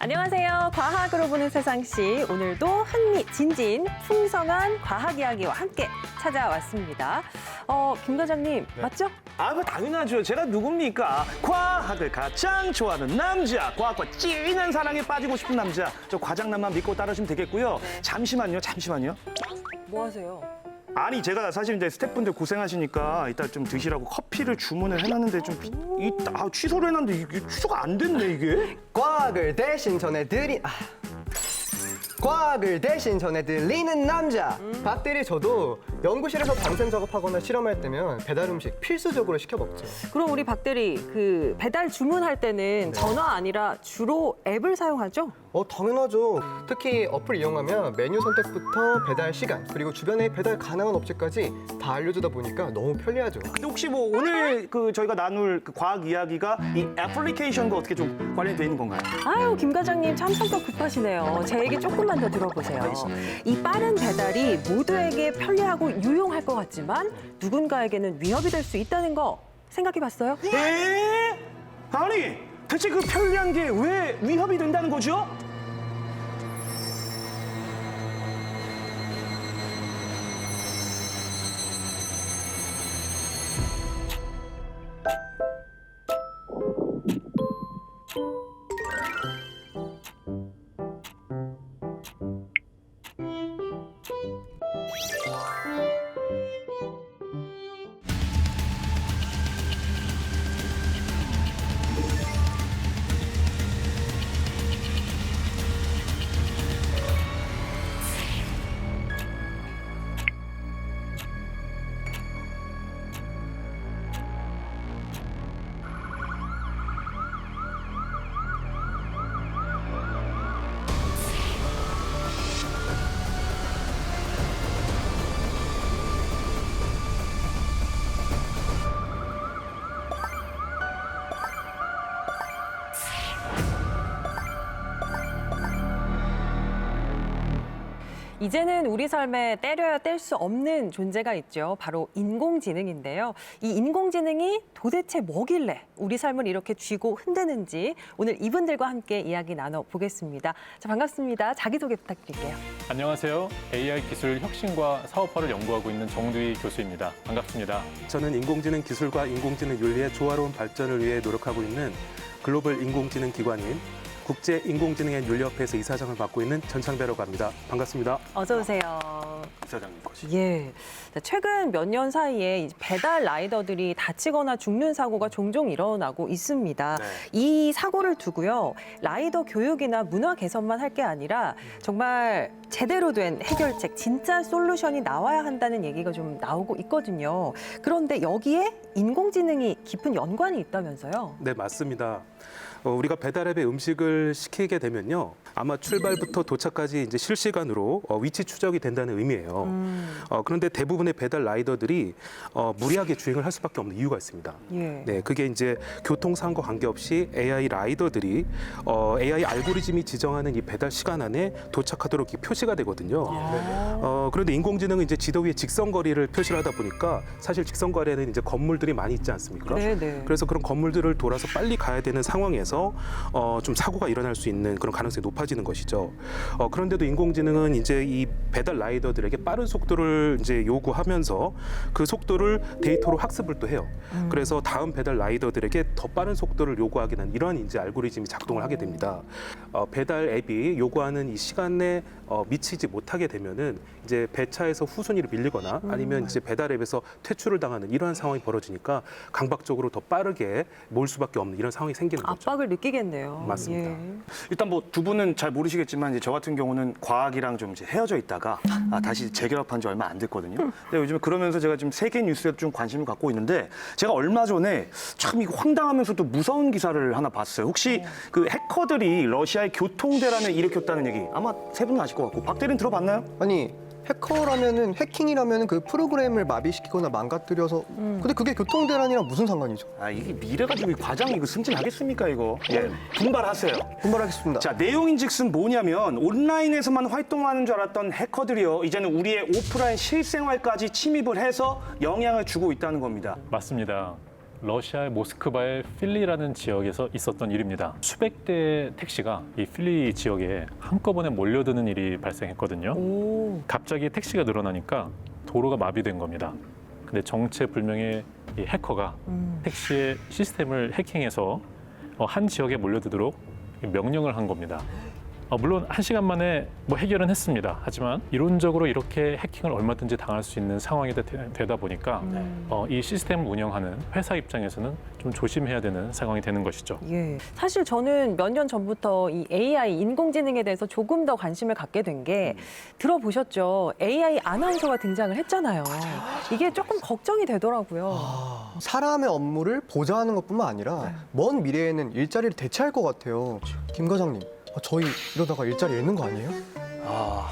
안녕하세요. 과학으로 보는 세상시 오늘도 흥미진진 풍성한 과학 이야기와 함께 찾아왔습니다. 김 과장님 맞죠? 뭐 당연하죠. 제가 누굽니까? 과학을 가장 좋아하는 남자, 과학과 찐한 사랑에 빠지고 싶은 남자. 저 과장남만 믿고 따르시면 되겠고요. 잠시만요. 뭐 하세요? 아니 제가 사실 이제 스태프분들 고생하시니까 이따 좀 드시라고 커피를 주문을 해놨는데 좀 취소를 해놨는데 이게 취소가 안 됐네 이게. 과학을 대신 전해드리는 남자 박대리. 저도 연구실에서 방생 작업하거나 실험할 때면 배달 음식 필수적으로 시켜 먹죠. 그럼 우리 박 대리 그 배달 주문할 때는 전화 아니라 주로 앱을 사용하죠? 당연하죠. 특히 어플 이용하면 메뉴 선택부터 배달 시간 그리고 주변에 배달 가능한 업체까지 다 알려주다 보니까 너무 편리하죠. 근데 혹시 뭐 오늘 저희가 나눌 그 과학 이야기가 이 애플리케이션과 어떻게 좀 관련돼 있는 건가요? 아유, 김 과장님 참 성격 급하시네요. 제 얘기 조금만 더 들어보세요. 이 빠른 배달이 모두에게 편리하고 유용할 것 같지만 누군가에게는 위협이 될 수 있다는 거 생각해 봤어요? 에? 아니 대체 그 편리한 게 왜 위협이 된다는 거죠? 이제는 우리 삶에 때려야 뗄 수 없는 존재가 있죠. 바로 인공지능인데요. 이 인공지능이 도대체 뭐길래 우리 삶을 이렇게 쥐고 흔드는지 오늘 이분들과 함께 이야기 나눠보겠습니다. 자, 반갑습니다. 자기소개 부탁드릴게요. 안녕하세요. AI 기술 혁신과 사업화를 연구하고 있는 정두희 교수입니다. 반갑습니다. 저는 인공지능 기술과 인공지능 윤리의 조화로운 발전을 위해 노력하고 있는 글로벌 인공지능 기관인 국제인공지능앤윤리협회에서 이사장을 맡고 있는 전창배라고 합니다. 반갑습니다. 어서 오세요. 이사장님 것이. 예. 최근 몇 년 사이에 이 배달 라이더들이 다치거나 죽는 사고가 종종 일어나고 있습니다. 네. 이 사고를 두고요. 라이더 교육이나 문화 개선만 할 게 아니라 정말 제대로 된 해결책, 진짜 솔루션이 나와야 한다는 얘기가 좀 나오고 있거든요. 그런데 여기에 인공지능이 깊은 연관이 있다면서요? 네, 맞습니다. 우리가 배달앱에 음식을 시키게 되면요. 아마 출발부터 도착까지 이제 실시간으로 위치 추적이 된다는 의미예요. 그런데 대부분의 배달 라이더들이 무리하게 주행을 할 수밖에 없는 이유가 있습니다. 예. 네, 그게 이제 교통사고와 관계없이 AI 라이더들이 AI 알고리즘이 지정하는 이 배달 시간 안에 도착하도록 표시가 되거든요. 그런데 인공지능은 이제 지도 위에 직선거리를 표시를 하다 보니까 사실 직선거리에는 이제 건물들이 많이 있지 않습니까? 네네. 그래서 그런 건물들을 돌아서 빨리 가야 되는 상황에서 좀 사고가 일어날 수 있는 그런 가능성이 높아지는 것이죠. 그런데도 인공지능은 이제 이 배달 라이더들에게 빠른 속도를 이제 요구하면서 그 속도를 데이터로 학습을 또 해요. 그래서 다음 배달 라이더들에게 더 빠른 속도를 요구하게 된 이런 이제 알고리즘이 작동을 하게 됩니다. 배달 앱이 요구하는 이 시간에 미치지 못하게 되면은 이제 배차에서 후순위로 밀리거나 아니면 이제 배달 앱에서 퇴출을 당하는 이러한 상황이 벌어지니까 강박적으로 더 빠르게 몰 수밖에 없는 이런 상황이 생기는 거죠. 압박을 느끼겠네요. 맞습니다. 예. 일단 뭐 두 분은 잘 모르시겠지만 이제 저 같은 경우는 과학이랑 좀 이제 헤어져 있다가 다시 재결합한 지 얼마 안 됐거든요. 근데 요즘 그러면서 제가 지금 세계 뉴스에 좀 관심을 갖고 있는데 제가 얼마 전에 참 이거 황당하면서도 무서운 기사를 하나 봤어요. 혹시 그 해커들이 러시아의 교통대란을 일으켰다는 얘기 아마 세 분은 아실 것 같고 박 대리는 들어봤나요? 아니 해커라면은 해킹이라면은 그 프로그램을 마비시키거나 망가뜨려서 근데 그게 교통대란이랑 무슨 상관이죠? 이게 미래가지고 이 과장이 이거 승진하겠습니까 이거? 예, 분발하세요. 분발하겠습니다. 자, 내용인즉슨 뭐냐면 온라인에서만 활동하는 줄 알았던 해커들이요. 이제는 우리의 오프라인 실생활까지 침입을 해서 영향을 주고 있다는 겁니다. 맞습니다. 러시아의 모스크바의 필리라는 지역에서 있었던 일입니다. 수백 대의 택시가 이 필리 지역에 한꺼번에 몰려드는 일이 발생했거든요. 오. 갑자기 택시가 늘어나니까 도로가 마비된 겁니다. 근데 정체불명의 이 해커가 택시의 시스템을 해킹해서 한 지역에 몰려들도록 명령을 한 겁니다. 물론 1시간 만에 뭐 해결은 했습니다. 하지만 이론적으로 이렇게 해킹을 얼마든지 당할 수 있는 상황이 되다 보니까 이 시스템을 운영하는 회사 입장에서는 좀 조심해야 되는 상황이 되는 것이죠. 예. 사실 저는 몇 년 전부터 이 AI 인공지능에 대해서 조금 더 관심을 갖게 된 게 들어보셨죠? AI 아나운서가 등장을 했잖아요. 이게 조금 걱정이 되더라고요. 사람의 업무를 보좌하는 것뿐만 아니라 먼 미래에는 일자리를 대체할 것 같아요. 김 과장님, 저희 이러다가 일자리 잃는 거 아니에요?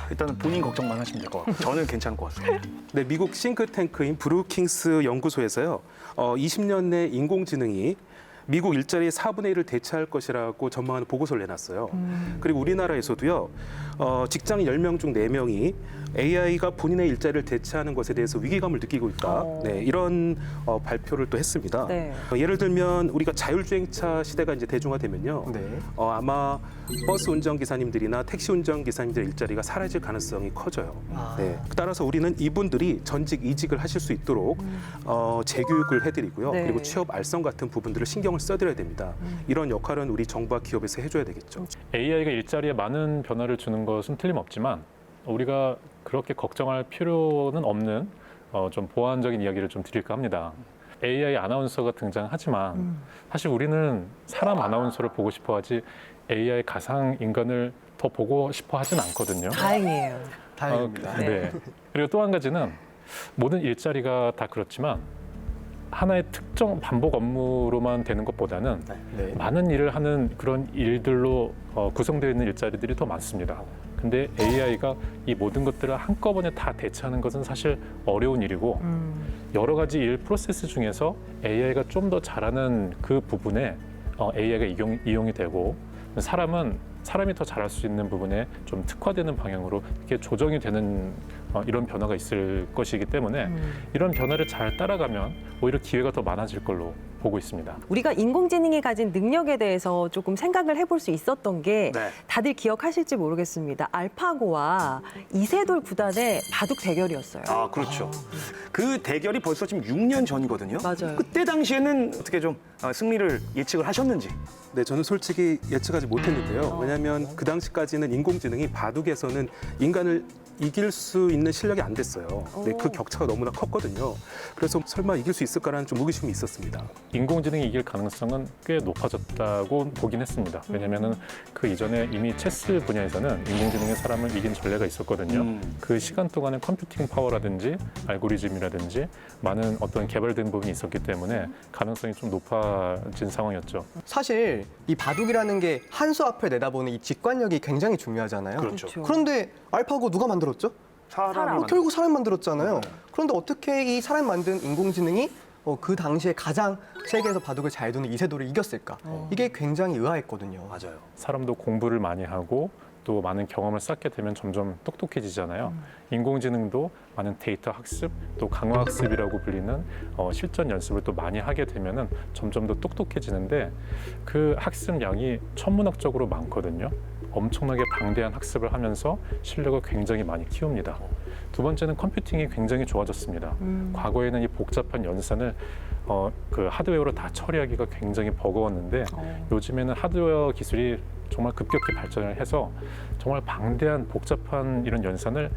일단은 본인 걱정만 하시면 될 것 같고 저는 괜찮을 것 같습니다. 네, 미국 싱크탱크인 브루킹스 연구소에서요. 20년 내 인공지능이 미국 일자리의 4분의 1을 대체할 것이라고 전망하는 보고서를 내놨어요. 그리고 우리나라에서도요. 직장인 10명 중 4명이 AI가 본인의 일자리를 대체하는 것에 대해서 위기감을 느끼고 있다. 네, 이런 발표를 또 했습니다. 네. 예를 들면 우리가 자율주행차 시대가 이제 대중화되면요. 네. 아마 버스 운전기사님들이나 택시 운전기사님들의 일자리가 사라질 가능성이 커져요. 네. 따라서 우리는 이분들이 전직 이직을 하실 수 있도록 재교육을 해드리고요. 네. 그리고 취업 알선 같은 부분들을 신경을 써드려야 됩니다. 이런 역할은 우리 정부와 기업에서 해줘야 되겠죠. AI가 일자리에 많은 변화를 주는 것은 틀림없지만 우리가 그렇게 걱정할 필요는 없는 좀 보완적인 이야기를 좀 드릴까 합니다. AI 아나운서가 등장하지만 사실 우리는 사람 아나운서를 보고 싶어 하지 AI 가상 인간을 더 보고 싶어 하진 않거든요. 다행이에요. 다행입니다. 네. 그리고 또 한 가지는 모든 일자리가 다 그렇지만 하나의 특정 반복 업무로만 되는 것보다는 네. 많은 일을 하는 그런 일들로 구성되어 있는 일자리들이 더 많습니다. 근데 AI가 이 모든 것들을 한꺼번에 다 대체하는 것은 사실 어려운 일이고 여러 가지 일 프로세스 중에서 AI가 좀 더 잘하는 그 부분에 AI가 이용이 되고 사람이 더 잘할 수 있는 부분에 좀 특화되는 방향으로 이렇게 조정이 되는 이런 변화가 있을 것이기 때문에 이런 변화를 잘 따라가면 오히려 기회가 더 많아질 걸로 보고 있습니다. 우리가 인공지능이 가진 능력에 대해서 조금 생각을 해볼 수 있었던 게 네. 다들 기억하실지 모르겠습니다. 알파고와 이세돌 구단의 바둑 대결이었어요. 그렇죠. 그 대결이 벌써 지금 6년 전이거든요. 맞아요. 그때 당시에는 어떻게 좀 승리를 예측을 하셨는지. 네, 저는 솔직히 예측하지 못했는데요. 왜냐하면 그 당시까지는 인공지능이 바둑에서는 인간을 이길 수 있는 실력이 안 됐어요. 네, 그 격차가 너무나 컸거든요. 그래서 설마 이길 수 있을까라는 좀 의구심이 있었습니다. 인공지능이 이길 가능성은 꽤 높아졌다고 보긴 했습니다. 왜냐하면 그 이전에 이미 체스 분야에서는 인공지능이 사람을 이긴 전례가 있었거든요. 그 시간 동안에 컴퓨팅 파워라든지 알고리즘이라든지 많은 어떤 개발된 부분이 있었기 때문에 가능성이 좀 높아진 상황이었죠. 사실 이 바둑이라는 게 한 수 앞을 내다보는 이 직관력이 굉장히 중요하잖아요. 그렇죠. 그런데 알파고 누가 만들었죠? 사람을 결국 사람 만들었잖아요. 그런데 어떻게 이 사람 만든 인공지능이 그 당시에 가장 세계에서 바둑을 잘 두는 이세돌을 이겼을까? 이게 굉장히 의아했거든요. 맞아요. 사람도 공부를 많이 하고 또 많은 경험을 쌓게 되면 점점 똑똑해지잖아요. 인공지능도 많은 데이터 학습, 또 강화 학습이라고 불리는 실전 연습을 또 많이 하게 되면은 점점 더 똑똑해지는데 그 학습량이 천문학적으로 많거든요. 엄청나게 방대한 학습을 하면서 실력을 굉장히 많이 키웁니다. 두 번째는 컴퓨팅이 굉장히 좋아졌습니다. 과거에는 이 복잡한 연산을 그 하드웨어로 다 처리하기가 굉장히 버거웠는데 요즘에는 하드웨어 기술이 정말 급격히 발전을 해서 정말 방대한 복잡한 이런 연산을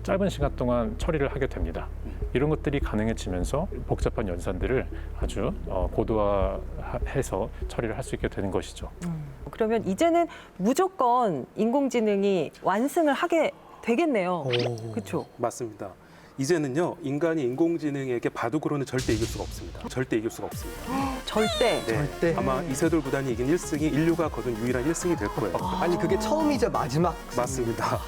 짧은 시간 동안 처리를 하게 됩니다. 이런 것들이 가능해지면서 복잡한 연산들을 아주 고도화해서 처리를 할 수 있게 되는 것이죠. 그러면 이제는 무조건 인공지능이 완승을 하게 되겠네요. 그렇죠? 맞습니다. 이제는요, 인간이 인공지능에게 바둑으로는 절대 이길 수가 없습니다. 절대 이길 수가 없습니다. 절대. 네, 절대. 아마 이세돌 구단이 이긴 1승이 인류가 거둔 유일한 1승이 될 거예요. 아니 그게 처음이자 마지막. 맞습니다.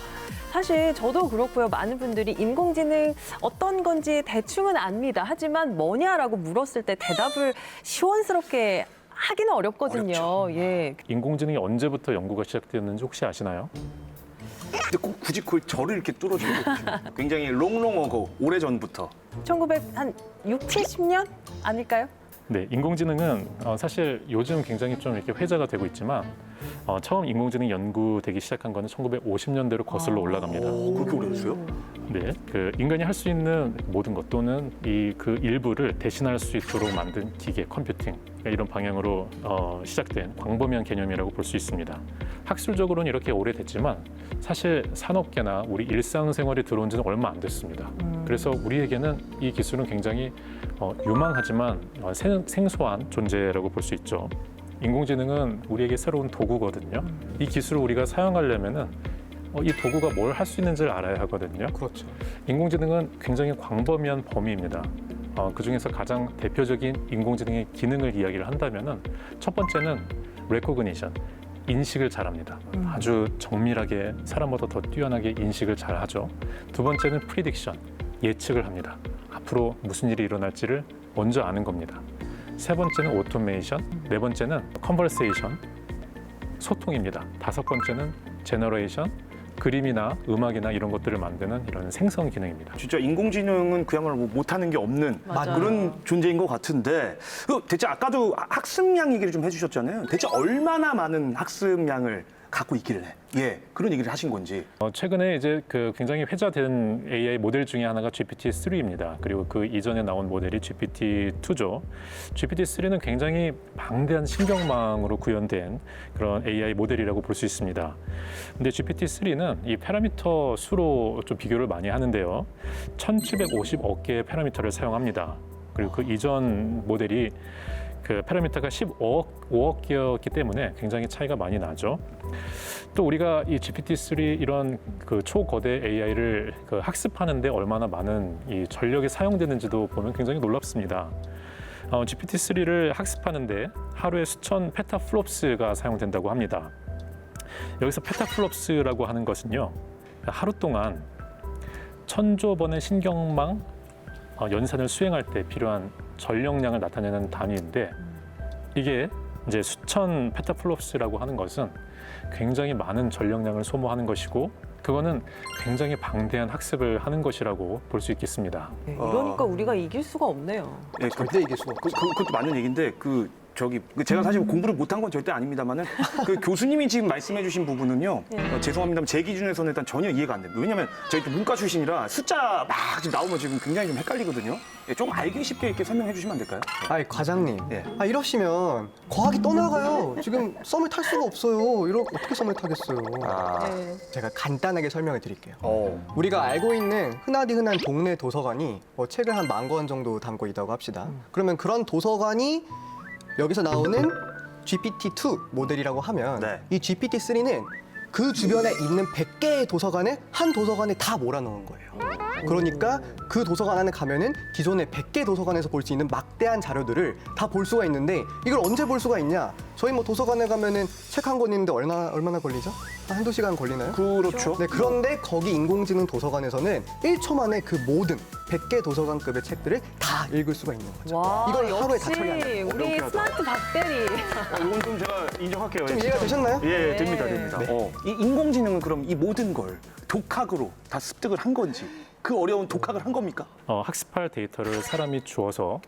사실 저도 그렇고요. 많은 분들이 인공지능 어떤 건지 대충은 압니다. 하지만 뭐냐라고 물었을 때 대답을 시원스럽게 하기는 어렵거든요. 예. 인공지능이 언제부터 연구가 시작되었는지 혹시 아시나요? 근데 꼭 굳이 그걸 저를 이렇게 뚫어주고 굉장히 롱롱하고 오래 전부터. 1960, 70년 아닐까요? 네, 인공지능은 사실 요즘 굉장히 좀 이렇게 회자가 되고 있지만 처음 인공지능 연구되기 시작한 거는 1950년대로 거슬러 올라갑니다. 그렇게 오래됐어요? 네, 그 인간이 할 수 있는 모든 것 또는 그 일부를 대신할 수 있도록 만든 기계, 컴퓨팅 이런 방향으로 시작된 광범위한 개념이라고 볼 수 있습니다. 학술적으로는 이렇게 오래됐지만 사실 산업계나 우리 일상생활에 들어온 지는 얼마 안 됐습니다. 그래서 우리에게는 이 기술은 굉장히 유망하지만 생소한 존재라고 볼 수 있죠. 인공지능은 우리에게 새로운 도구거든요. 이 기술을 우리가 사용하려면은 이 도구가 뭘 할 수 있는지를 알아야 하거든요. 그렇죠. 인공지능은 굉장히 광범위한 범위입니다. 그중에서 가장 대표적인 인공지능의 기능을 이야기를 한다면은 첫 번째는 recognition, 인식을 잘합니다. 아주 정밀하게 사람보다 더 뛰어나게 인식을 잘하죠. 두 번째는 prediction, 예측을 합니다. 앞으로 무슨 일이 일어날지를 먼저 아는 겁니다. 세 번째는 automation, 네 번째는 conversation, 소통입니다. 다섯 번째는 generation, 그림이나 음악이나 이런 것들을 만드는 이런 생성 기능입니다. 진짜 인공지능은 그야말로 뭐 못하는 게 없는 맞아요. 그런 존재인 것 같은데 대체 아까도 학습량 얘기를 좀 해주셨잖아요. 대체 얼마나 많은 학습량을 갖고 있길래 그런 얘기를 하신 건지. 최근에 이제 그 굉장히 회자된 AI 모델 중에 하나가 GPT-3입니다. 그리고 그 이전에 나온 모델이 GPT-2죠. GPT-3는 굉장히 방대한 신경망으로 구현된 그런 AI 모델이라고 볼 수 있습니다. 근데 GPT-3는 이 파라미터 수로 좀 비교를 많이 하는데요. 1750억 개의 파라미터를 사용합니다. 그리고 그 이전 모델이 그 파라미터가 15억 개였기 때문에 굉장히 차이가 많이 나죠. 또 우리가 이 GPT-3 이런 그 초거대 AI를 그 학습하는데 얼마나 많은 이 전력이 사용되는지도 보면 굉장히 놀랍습니다. GPT-3를 학습하는데 하루에 수천 페타플롭스가 사용된다고 합니다. 여기서 페타플롭스라고 하는 것은요, 하루 동안 1000조 번의 신경망 연산을 수행할 때 필요한 전력량을 나타내는 단위인데 이게 이제 수천 페타플롭스라고 하는 것은 굉장히 많은 전력량을 소모하는 것이고 그거는 굉장히 방대한 학습을 하는 것이라고 볼 수 있겠습니다. 이러니까 우리가 이길 수가 없네요. 예, 절대 이길 수가 없죠. 그것도 맞는 얘기인데 제가 사실 공부를 못한 건 절대 아닙니다만은 그 교수님이 지금 말씀해주신 부분은요. 죄송합니다만 제 기준에서는 일단 전혀 이해가 안 됩니다. 왜냐하면 저희 또 문과 출신이라 숫자 막 지금 나오면 지금 굉장히 좀 헷갈리거든요. 좀 알기 쉽게 이렇게 설명해 주시면 안 될까요? 아이 과장님, 예. 이러시면 과학이 떠나가요. 지금 썸을 탈 수가 없어요. 어떻게 썸을 타겠어요? 제가 간단하게 설명해 드릴게요. 우리가 알고 있는 흔하디 흔한 동네 도서관이 책을 한 10,000권 정도 담고 있다고 합시다. 그러면 그런 도서관이 여기서 나오는 GPT-2 모델이라고 하면 네. 이 GPT-3는 그 주변에 있는 100개의 도서관을 한 도서관에 다 몰아넣은 거예요. 그러니까 그 도서관 안에 가면은 기존의 100개 도서관에서 볼 수 있는 막대한 자료들을 다 볼 수가 있는데 이걸 언제 볼 수가 있냐? 저희 뭐 도서관에 가면은 책 한 권 있는데 얼마나 걸리죠? 한두 시간 걸리나요? 그렇죠. 네, 그런데 거기 인공지능 도서관에서는 1초 만에 그 모든 100개 도서관급의 책들을 다 읽을 수가 있는 거죠. 와, 이걸 하루에 역시 다 처리하는 우리 어렵게 하다. 스마트 박대리. 이건 좀 제가 인정할게요. 좀 예, 이해가 진짜. 되셨나요? 예, 네. 됩니다. 이 인공지능은 그럼 이 모든 걸 독학으로 다 습득을 한 건지 그 어려운 독학을 한 겁니까? 학습할 데이터를 사람이 주어서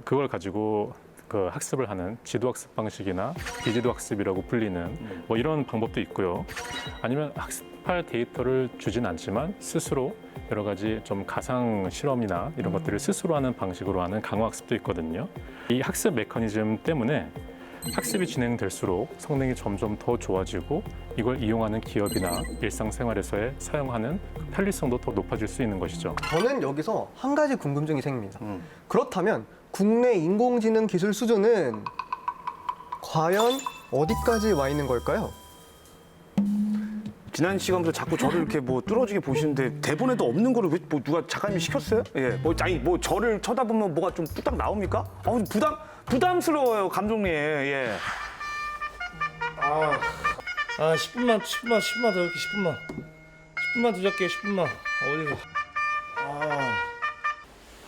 그걸 가지고 그 학습을 하는 지도학습 방식이나 비지도 학습이라고 불리는 뭐 이런 방법도 있고요. 아니면 학습할 데이터를 주진 않지만 스스로 여러 가지 좀 가상 실험이나 이런 것들을 스스로 하는 방식으로 하는 강화 학습도 있거든요. 이 학습 메커니즘 때문에 학습이 진행될수록 성능이 점점 더 좋아지고 이걸 이용하는 기업이나 일상생활에서의 사용하는 편리성도 더 높아질 수 있는 것이죠. 저는 여기서 한 가지 궁금증이 생깁니다. 그렇다면 국내 인공지능 기술 수준은 과연 어디까지 와 있는 걸까요? 지난 시간부터 자꾸 저를 이렇게 뭐 뚫어지게 보시는데 대본에도 없는 거를 왜 뭐 누가 작가님이 시켰어요? 뭐 저를 쳐다보면 뭐가 좀 뚝딱 나옵니까? 부담스러워요, 감독님. 예. 10분만 더 이렇게 10분만 더 잡게 10분만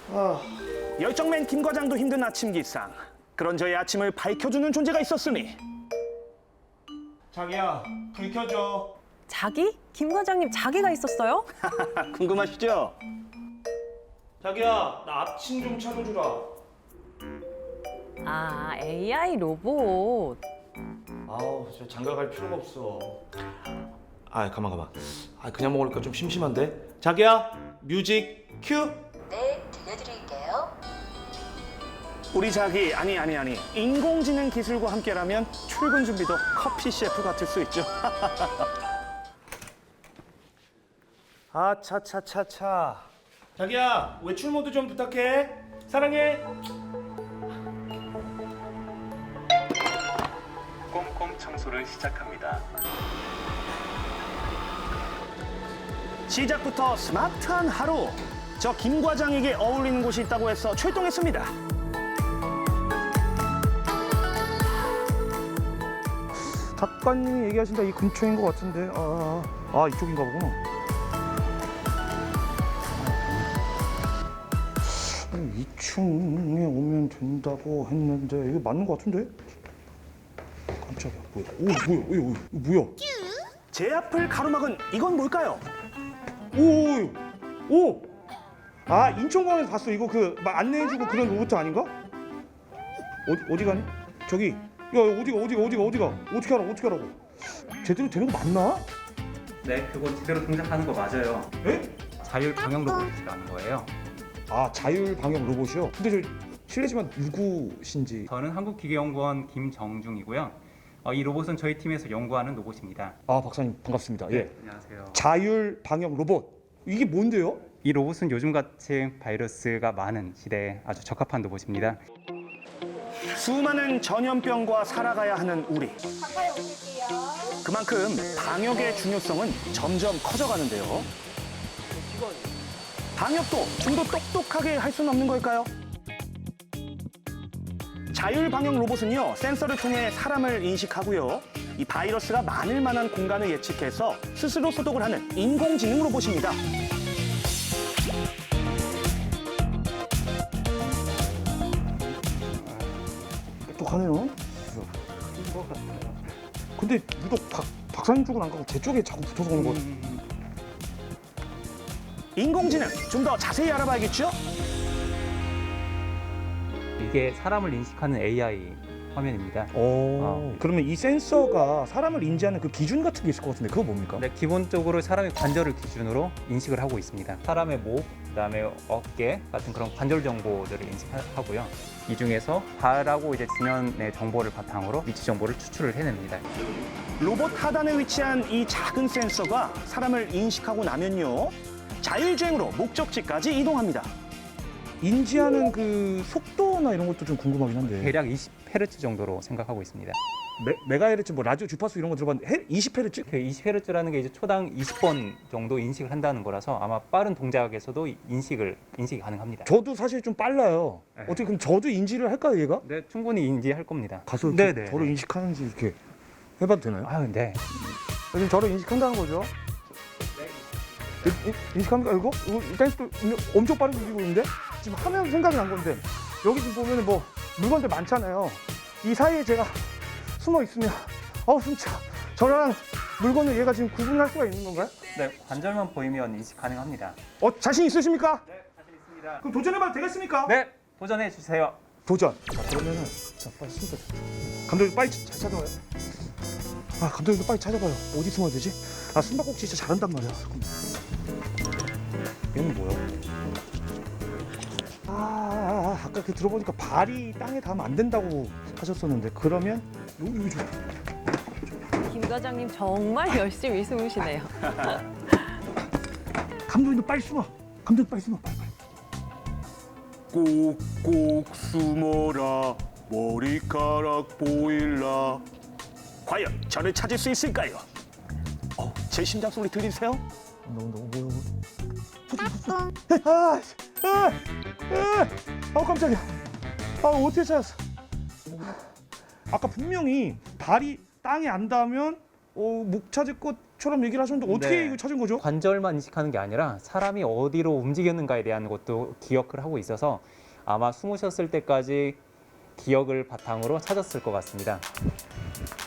어디서 열정맨 김 과장도 힘든 아침 기상. 그런 저의 아침을 밝혀주는 존재가 있었으니. 자기야 불 켜줘. 자기? 김 과장님 자기가 있었어요? 궁금하시죠? 자기야 나 아침 좀 찾아주라. 아, AI 로봇. 아우, 저 장가 갈 필요가 없어. 아, 가만. 아, 그냥 먹으니까 좀 심심한데. 자기야, 뮤직 큐. 네, 들려드릴게요. 우리 자기 아니 인공지능 기술과 함께라면 출근 준비도 커피 셰프 같을 수 있죠. 아, 차차차차. 자기야, 외출 모드 좀 부탁해. 사랑해. 꼼꼼 청소를 시작합니다. 시작부터 스마트한 하루. 저 김 과장에게 어울리는 곳이 있다고 해서 출동했습니다. 작가님이 얘기하신다 이 근처인 것 같은데. 아 이쪽인가 보구나. 이 층에 오면 된다고 했는데 이거 맞는 것 같은데? 깜짝이야. 뭐야? 제 앞을 가로막은 이건 뭘까요? 오! 아 인천공항에서 봤어. 이거 막 안내해주고 그런 로봇 아닌가? 어디 가니? 저기. 야 어디가? 어떻게 하라고? 제대로 되는 거 맞나? 네, 그거 제대로 동작하는 거 맞아요. 에? 자율 방역 로봇이라는 거예요. 아 자율 방역 로봇이요? 근데 저 실례지만 누구신지. 저는 한국기계연구원 김정중이고요. 이 로봇은 저희 팀에서 연구하는 로봇입니다. 아 박사님 반갑습니다. 예. 안녕하세요. 자율 방역 로봇. 이게 뭔데요? 이 로봇은 요즘같이 바이러스가 많은 시대에 아주 적합한 로봇입니다. 수많은 전염병과 살아가야 하는 우리. 그만큼 방역의 중요성은 점점 커져가는데요. 방역도 좀 더 똑똑하게 할 수는 없는 걸까요? 자율 방역 로봇은요, 센서를 통해 사람을 인식하고요. 이 바이러스가 많을 만한 공간을 예측해서 스스로 소독을 하는 인공지능 로봇입니다. 똑똑하네요. 근데 유독 박사님 쪽은 안 가고 제 쪽에 자꾸 붙어서 오는 거. 인공지능 좀 더 자세히 알아봐야겠죠? 이게 사람을 인식하는 AI 화면입니다. 그러면 이 센서가 사람을 인지하는 그 기준 같은 게 있을 것 같은데 그거 뭡니까? 네, 기본적으로 사람의 관절을 기준으로 인식을 하고 있습니다. 사람의 목, 그다음에 어깨 같은 그런 관절 정보들을 인식하고요. 이 중에서 발하고 이제 지면의 정보를 바탕으로 위치 정보를 추출을 해냅니다. 로봇 하단에 위치한 이 작은 센서가 사람을 인식하고 나면요, 자율주행으로 목적지까지 이동합니다. 인지하는 그 속도나 이런 것도 좀 궁금하긴 한데. 대략 20Hz 정도로 생각하고 있습니다. 메가헤르츠, 뭐 라디오 주파수 이런 거 들어봤는데 20헤르츠? 그 20Hz라는 게 이제 초당 20번 정도 인식을 한다는 거라서 아마 빠른 동작에서도 인식이 가능합니다. 저도 사실 좀 빨라요. 네. 어떻게 그럼 저도 인지를 할까요, 얘가? 네, 충분히 인지할 겁니다. 가서 네, 이렇게 네, 저를 네. 인식하는지 이렇게 해봐도 되나요? 아, 네. 지금 저를 인식한다는 거죠? 인식합니까 이거? 일단 또 엄청 빠르게 움직이고 있는데 지금 하면 생각이 난 건데 여기 지금 보면 뭐 물건들 많잖아요. 이 사이에 제가 숨어 있으면 숨차. 저랑 물건을 얘가 지금 구분할 수가 있는 건가요? 네, 관절만 보이면 인식 가능합니다. 자신 있으십니까? 네, 자신 있습니다. 그럼 도전해봐도 되겠습니까? 네, 도전해 주세요. 도전. 자 그러면은 빨리 숨자. 감독님 빨리 잘 찾아봐요. 감독님도 빨리 찾아봐요. 어디 숨어야 되지? 숨바꼭질 진짜 잘한단 말이야. 얘는 뭐야? 아까 그 들어보니까 발이 땅에 닿으면 안 된다고 하셨었는데 그러면 여기 좀. 김 과장님 정말 열심히 숨으시네요. 감독님도 빨리 숨어. 빨리. 꼭꼭 숨어라, 머리카락 보일라. 과연 저를 찾을 수 있을까요? 제 심장 소리 들리세요? 너무 깜짝이야. 어떻게 찾았어? 아까 분명히 발이 땅에 안 닿으면 목 찾을 것처럼 얘기를 하셨는데 어떻게 네. 이거 찾은 거죠? 관절만 인식하는 게 아니라 사람이 어디로 움직였는가에 대한 것도 기억을 하고 있어서 아마 숨으셨을 때까지 기억을 바탕으로 찾았을 것 같습니다.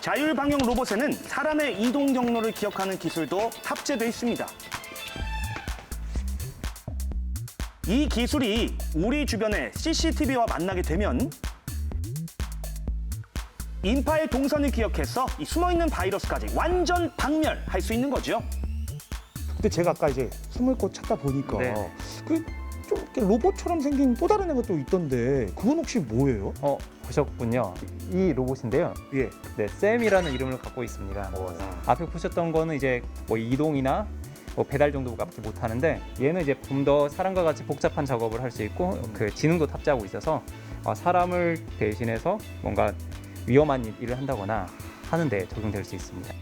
자율 방역 로봇에는 사람의 이동 경로를 기억하는 기술도 탑재되어 있습니다. 이 기술이 우리 주변의 CCTV와 만나게 되면 인파의 동선을 기억해서 이 숨어있는 바이러스까지 완전 박멸할 수 있는 거죠. 근데 제가 아까 이제 숨을 곳 찾다 보니까 네. 그 좀 이렇게 로봇처럼 생긴 또 다른 애가 또 있던데 그건 혹시 뭐예요? 보셨군요. 이 로봇인데요. 예. 네, 샘이라는 이름을 갖고 있습니다. 앞에 보셨던 거는 이제 뭐 이동이나 뭐 배달 정도밖에 못 하는데 얘는 이제 좀 더 사람과 같이 복잡한 작업을 할 수 있고 그 지능도 탑재하고 있어서 사람을 대신해서 뭔가 위험한 일을 한다거나 하는데 적용될 수 있습니다.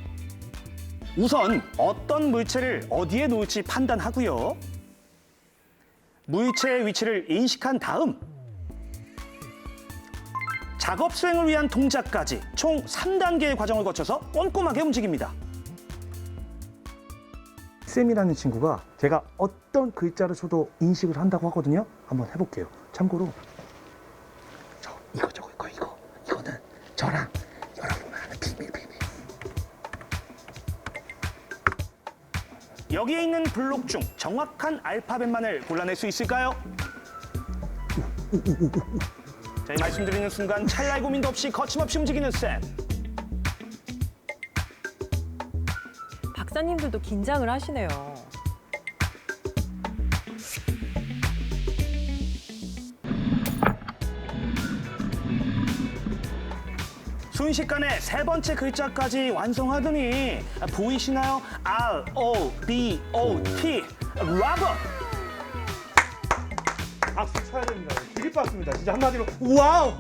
우선 어떤 물체를 어디에 놓을지 판단하고요. 물체의 위치를 인식한 다음 작업 수행을 위한 동작까지 총 3단계의 과정을 거쳐서 꼼꼼하게 움직입니다. 쌤이라는 친구가 제가 어떤 글자를 줘도 인식을 한다고 하거든요. 한번 해볼게요. 참고로 이거는 저랑 여러분만 아는 비밀. 여기에 있는 블록 중 정확한 알파벳만을 골라낼 수 있을까요? 자, 이 말씀드리는 순간 찰나의 고민도 없이 거침없이 움직이는 쌤. 박사님들도 긴장을 하시네요. 순식간에 세 번째 글자까지 완성하더니 보이시나요? R-O-B-O-T 러버. 박수 쳐야 됩니다. 기립박수입니다. 진짜 한마디로 와우!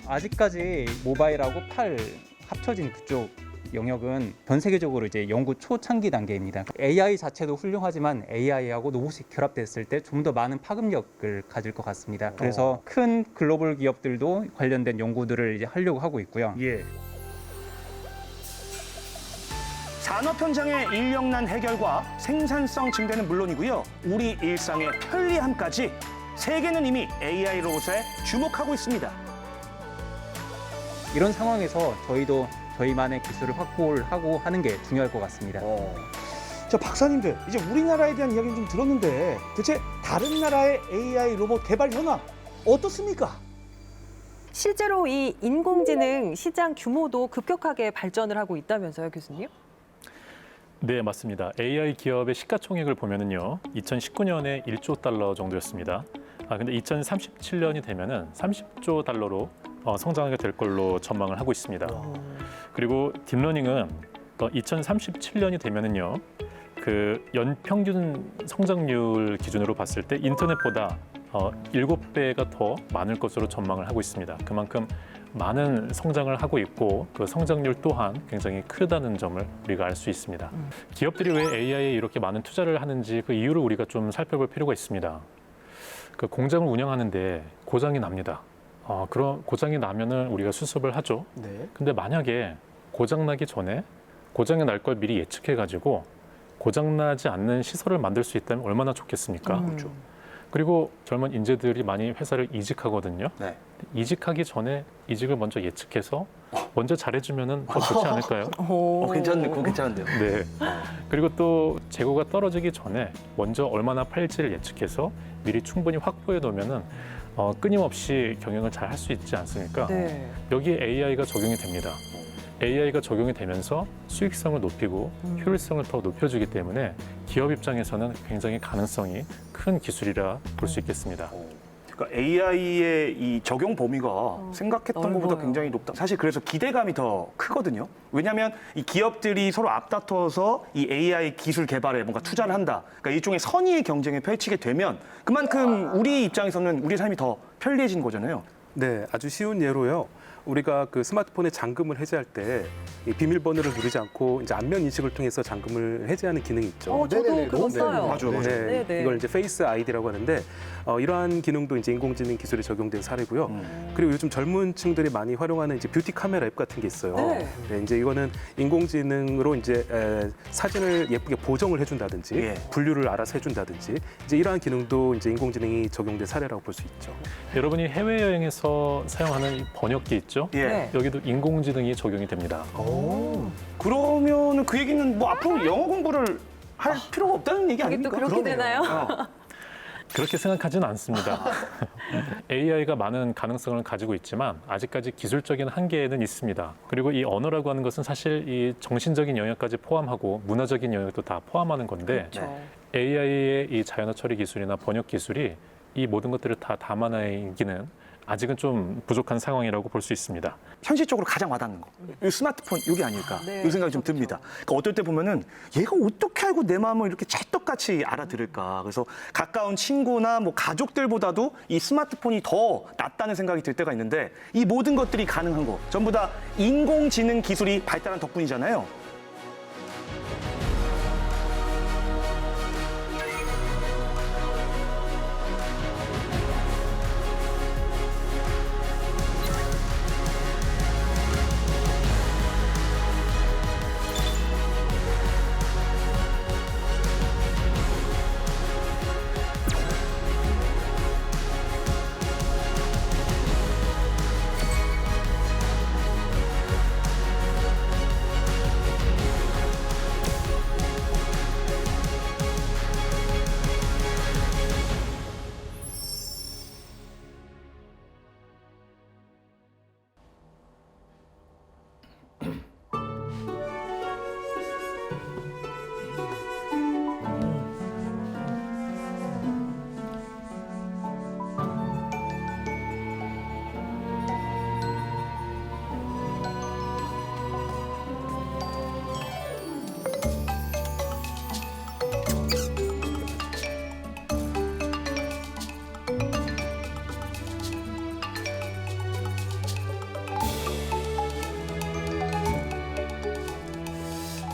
아직까지 모바일하고 팔 합쳐진 그쪽 영역은 전 세계적으로 이제 연구 초창기 단계입니다. AI 자체도 훌륭하지만 AI하고 로봇이 결합됐을 때 좀 더 많은 파급력을 가질 것 같습니다. 그래서 큰 글로벌 기업들도 관련된 연구들을 이제 하려고 하고 있고요. 예. 산업 현장의 인력난 해결과 생산성 증대는 물론이고요. 우리 일상의 편리함까지 세계는 이미 AI 로봇에 주목하고 있습니다. 이런 상황에서 저희도 저희만의 기술을 확보를 하고 하는 게 중요할 것 같습니다. 자, 박사님들, 이제 우리나라에 대한 이야기는 좀 들었는데 대체 다른 나라의 AI 로봇 개발 현황 어떻습니까? 실제로 이 인공지능 시장 규모도 급격하게 발전을 하고 있다면서요, 교수님? 네, 맞습니다. AI 기업의 시가총액을 보면은요, 2019년에 1조 달러 정도였습니다. 근데 2037년이 되면은 30조 달러로 성장하게 될 걸로 전망을 하고 있습니다. 그리고 딥러닝은 2037년이 되면은요, 그 연평균 성장률 기준으로 봤을 때 인터넷보다 7배가 더 많을 것으로 전망을 하고 있습니다. 그만큼 많은 성장을 하고 있고 그 성장률 또한 굉장히 크다는 점을 우리가 알 수 있습니다. 기업들이 왜 AI에 이렇게 많은 투자를 하는지 그 이유를 우리가 좀 살펴볼 필요가 있습니다. 그 공장을 운영하는데 고장이 납니다. 그런 고장이 나면은 우리가 수습을 하죠. 네. 근데 만약에 고장 나기 전에 고장이 날 걸 미리 예측해 가지고 고장 나지 않는 시설을 만들 수 있다면 얼마나 좋겠습니까? 그리고 젊은 인재들이 많이 회사를 이직하거든요. 네. 이직하기 전에 이직을 먼저 예측해서 먼저 잘해주면은 더 좋지 않을까요? 그거 괜찮은데요. 네. 그리고 또 재고가 떨어지기 전에 먼저 얼마나 팔지를 예측해서 미리 충분히 확보해 놓으면은 끊임없이 경영을 잘 할 수 있지 않습니까? 네. 여기에 AI가 적용이 됩니다. AI가 적용이 되면서 수익성을 높이고 효율성을 더 높여주기 때문에 기업 입장에서는 굉장히 가능성이 큰 기술이라 볼 수 있겠습니다. 그러니까 AI의 이 적용 범위가 생각했던 넓어요. 것보다 굉장히 높다. 사실 그래서 기대감이 더 크거든요. 왜냐하면 이 기업들이 서로 앞다퉈서 이 AI 기술 개발에 뭔가 투자를 한다. 그러니까 일종의 선의의 경쟁을 펼치게 되면 그만큼 우리 입장에서는 우리 삶이 더 편리해진 거잖아요. 네, 아주 쉬운 예로요. 우리가 그 스마트폰에 잠금을 해제할 때 이 비밀번호를 누르지 않고 이제 안면 인식을 통해서 잠금을 해제하는 기능이 있죠. 저도 네네네. 그거 써요. 맞아요, 맞아요. 네, 네. 이걸 이제 페이스 아이디라고 하는데 이러한 기능도 이제 인공지능 기술이 적용된 사례고요. 그리고 요즘 젊은 층들이 많이 활용하는 이제 뷰티 카메라 앱 같은 게 있어요. 네. 네, 이제 이거는 인공지능으로 이제 사진을 예쁘게 보정을 해준다든지 예. 분류를 알아서 해준다든지 이제 이러한 기능도 이제 인공지능이 적용된 사례라고 볼 수 있죠. 여러분이 해외여행에서 사용하는 이 번역기 있죠? 예. 네. 여기도 인공지능이 적용이 됩니다. 그러면 그 얘기는 뭐 앞으로 영어 공부를 할 필요가 없다는 얘기 그게 아닙니까? 또 그렇게 그러네요. 되나요? 그렇게 생각하지는 않습니다. AI가 많은 가능성을 가지고 있지만 아직까지 기술적인 한계는 있습니다. 그리고 이 언어라고 하는 것은 사실 이 정신적인 영역까지 포함하고 문화적인 영역도 다 포함하는 건데 그렇죠. AI의 이 자연어 처리 기술이나 번역 기술이 이 모든 것들을 다 담아내기는 아직은 좀 부족한 상황이라고 볼 수 있습니다. 현실적으로 가장 와닿는 거. 이 스마트폰 이게 아닐까 네, 이 생각이 좀 듭니다. 그러니까 어떨 때 보면은 얘가 어떻게 알고 내 마음을 이렇게 찰떡같이 알아들을까. 그래서 가까운 친구나 뭐 가족들보다도 이 스마트폰이 더 낫다는 생각이 들 때가 있는데 이 모든 것들이 가능한 거 전부 다 인공지능 기술이 발달한 덕분이잖아요.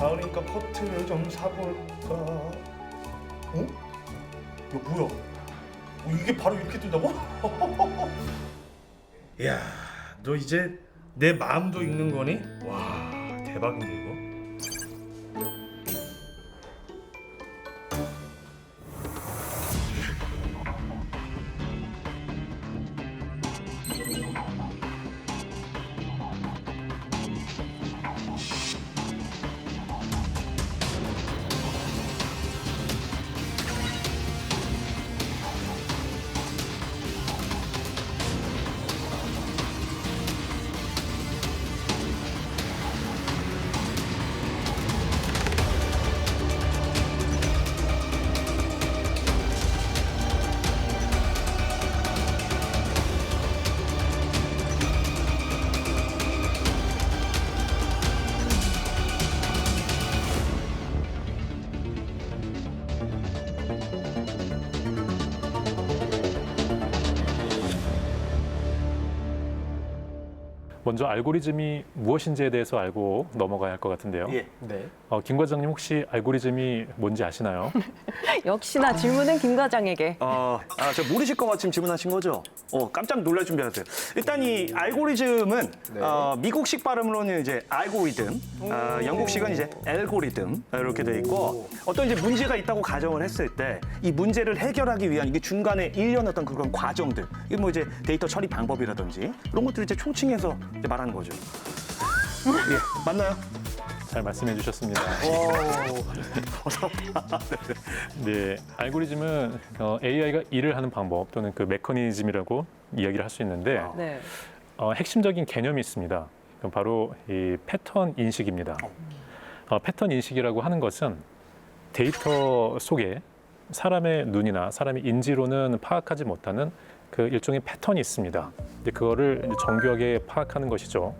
그러니까 커트를 좀 사볼까? 어? 이거 뭐야? 이게 바로 이렇게 뜬다고? 야, 너 이제 내 마음도 읽는 거니? 와, 대박인데 이거. 먼저 알고리즘이 무엇인지에 대해서 알고 넘어가야 할 것 같은데요. 예. 네. 김 과장님 혹시 알고리즘이 뭔지 아시나요? 역시나 질문은 김 과장에게. 저 모르실 것 같이 질문하신 거죠? 깜짝 놀랄 준비하세요. 일단 이 알고리즘은 네. 미국식 발음으로는 이제 알고리즘, 영국식은 이제 알고리즘 이렇게 돼 있고 어떤 이제 문제가 있다고 가정을 했을 때 이 문제를 해결하기 위한 이게 중간에 일련했던 그런 과정들, 이게 뭐 이제 데이터 처리 방법이라든지 그런 것들을 이제 총칭해서 이제 말하는 거죠. 예, 맞나요? 잘 말씀해 주셨습니다. 네, 알고리즘은 AI가 일을 하는 방법 또는 그 메커니즘이라고 이야기를 할 수 있는데 네. 핵심적인 개념이 있습니다. 바로 이 패턴 인식입니다. 패턴 인식이라고 하는 것은 데이터 속에 사람의 눈이나 사람의 인지로는 파악하지 못하는 그 일종의 패턴이 있습니다. 근데 그거를 이제 정교하게 파악하는 것이죠.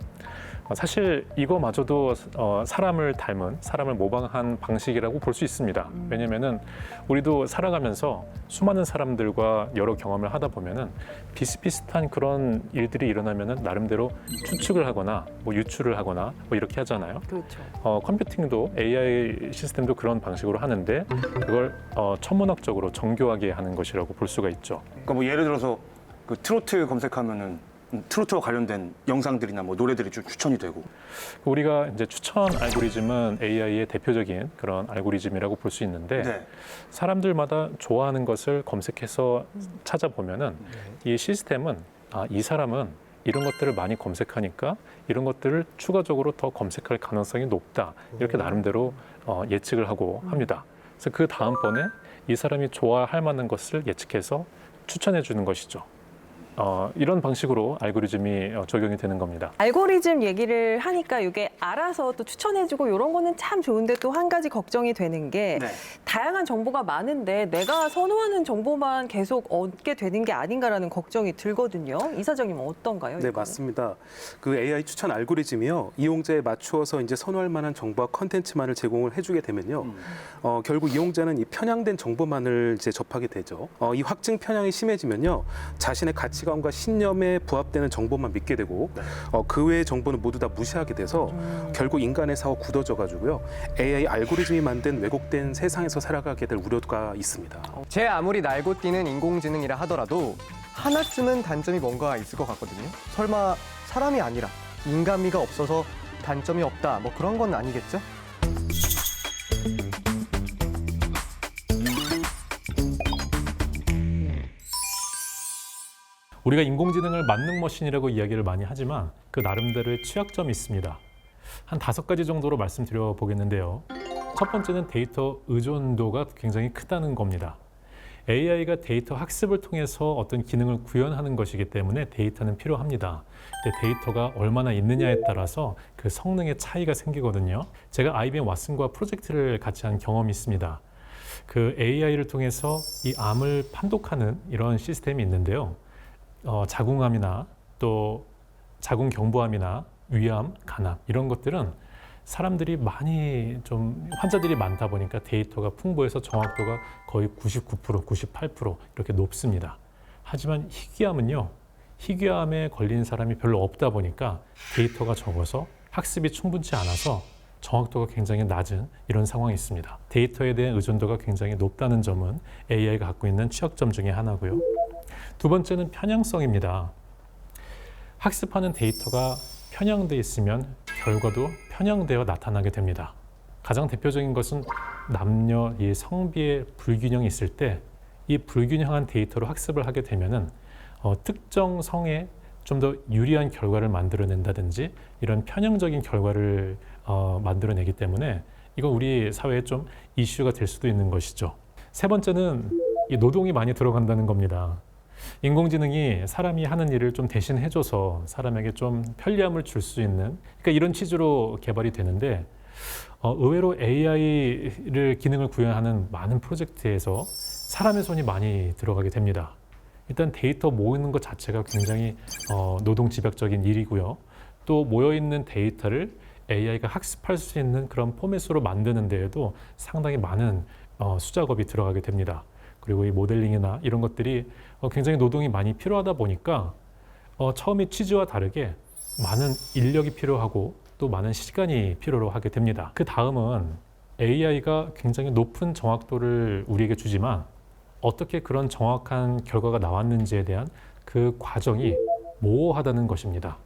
사실 이거마저도 사람을 닮은, 사람을 모방한 방식이라고 볼 수 있습니다. 왜냐면은 우리도 살아가면서 수많은 사람들과 여러 경험을 하다 보면은 비슷비슷한 그런 일들이 일어나면은 나름대로 추측을 하거나 뭐 유추를 하거나 뭐 이렇게 하잖아요. 그렇죠. 컴퓨팅도 AI 시스템도 그런 방식으로 하는데 그걸 천문학적으로 정교하게 하는 것이라고 볼 수가 있죠. 그러니까 뭐 예를 들어서 그 트로트 검색하면은 트로트와 관련된 영상들이나 뭐 노래들이 좀 추천이 되고. 우리가 이제 추천 알고리즘은 AI의 대표적인 그런 알고리즘이라고 볼 수 있는데 네. 사람들마다 좋아하는 것을 검색해서 찾아보면은 이 시스템은 이 사람은 이런 것들을 많이 검색하니까 이런 것들을 추가적으로 더 검색할 가능성이 높다. 이렇게 나름대로 예측을 하고 합니다. 그래서 그 다음번에 이 사람이 좋아할 만한 것을 예측해서 추천해 주는 것이죠. 이런 방식으로 알고리즘이 적용이 되는 겁니다. 알고리즘 얘기를 하니까 이게 알아서 또 추천해주고 이런 거는 참 좋은데 또 한 가지 걱정이 되는 게 네. 다양한 정보가 많은데 내가 선호하는 정보만 계속 얻게 되는 게 아닌가라는 걱정이 들거든요. 이사장님은 어떤가요? 네, 이거는? 맞습니다. 그 AI 추천 알고리즘이요, 이용자에 맞추어서 이제 선호할 만한 정보와 컨텐츠만을 제공을 해주게 되면요, 결국 이용자는 이 편향된 정보만을 이제 접하게 되죠. 이 확증 편향이 심해지면요, 자신의 가치관과 신념에 부합되는 정보만 믿게 되고, 그 외의 정보는 모두 다 무시하게 돼서 결국 인간의 사고 굳어져 가지고요, AI 알고리즘이 만든 왜곡된 세상에서 살아가게 될 우려가 있습니다. 제 아무리 날고 뛰는 인공지능이라 하더라도 하나쯤은 단점이 뭔가 있을 것 같거든요. 설마 사람이 아니라 인간미가 없어서 단점이 없다, 뭐 그런 건 아니겠죠? 우리가 인공지능을 만능머신이라고 이야기를 많이 하지만 그 나름대로의 취약점이 있습니다. 한 5가지 정도로 말씀드려 보겠는데요. 첫 번째는 데이터 의존도가 굉장히 크다는 겁니다. AI가 데이터 학습을 통해서 어떤 기능을 구현하는 것이기 때문에 데이터는 필요합니다. 근데 데이터가 얼마나 있느냐에 따라서 그 성능의 차이가 생기거든요. 제가 IBM 왓슨과 프로젝트를 같이 한 경험이 있습니다. 그 AI를 통해서 이 암을 판독하는 이런 시스템이 있는데요. 자궁암이나 또 자궁경부암이나 위암, 간암 이런 것들은 사람들이 많이 좀 환자들이 많다 보니까 데이터가 풍부해서 정확도가 거의 99%, 98% 이렇게 높습니다. 하지만 희귀암은요, 희귀암에 걸린 사람이 별로 없다 보니까 데이터가 적어서 학습이 충분치 않아서 정확도가 굉장히 낮은 이런 상황이 있습니다. 데이터에 대한 의존도가 굉장히 높다는 점은 AI가 갖고 있는 취약점 중에 하나고요. 두 번째는 편향성입니다. 학습하는 데이터가 편향되어 있으면 결과도 편향되어 나타나게 됩니다. 가장 대표적인 것은 남녀 이 성비의 불균형이 있을 때 이 불균형한 데이터로 학습을 하게 되면은 특정 성에 좀 더 유리한 결과를 만들어낸다든지 이런 편향적인 결과를 만들어내기 때문에 이건 우리 사회에 좀 이슈가 될 수도 있는 것이죠. 세 번째는 이 노동이 많이 들어간다는 겁니다. 인공지능이 사람이 하는 일을 좀 대신해줘서 사람에게 좀 편리함을 줄 수 있는, 그러니까 이런 취지로 개발이 되는데 의외로 AI를 기능을 구현하는 많은 프로젝트에서 사람의 손이 많이 들어가게 됩니다. 일단 데이터 모으는 것 자체가 굉장히 노동 집약적인 일이고요. 또 모여있는 데이터를 AI가 학습할 수 있는 그런 포맷으로 만드는 데에도 상당히 많은 수작업이 들어가게 됩니다. 그리고 이 모델링이나 이런 것들이 굉장히 노동이 많이 필요하다 보니까 처음에 취지와 다르게 많은 인력이 필요하고 또 많은 시간이 필요로 하게 됩니다. 그 다음은 AI가 굉장히 높은 정확도를 우리에게 주지만 어떻게 그런 정확한 결과가 나왔는지에 대한 그 과정이 모호하다는 것입니다.